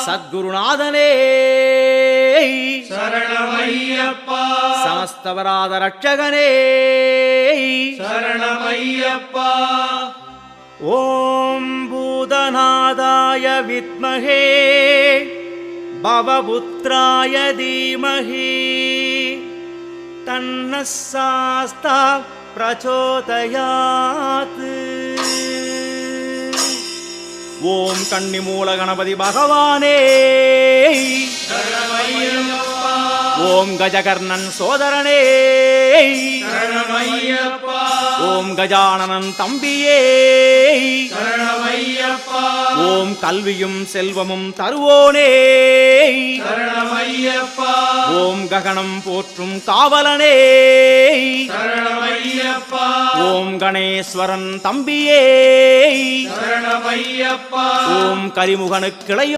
சத்குருநாதனே சரணமையப்பா சமஸ்தவராத ரட்சகனே சரணமையப்பா ஓம் பூதநாதாய வித்மஹே பவபுத்ராய தீமஹி தன்னः சாஸ்தா பிரச்சோதயாத். ஓம் கன்னிமூல கணபதி பகவானே சரணமையப்பா ஓம் கஜகர்ணன் சோதரனே சரணமையப்பா ஓம் கஜானனன் தம்பியே சரணமையப்பா ஓம் கல்வியும் செல்வமும் தருவோனே சரணமையப்பா ஓம் ககனம் போற்றும் காவலனே சரணமையப்பா ஓம் கணேஸ்வரன் தம்பியே சரணமையப்பா ஓம் கரிமுகனுக்கிளையும்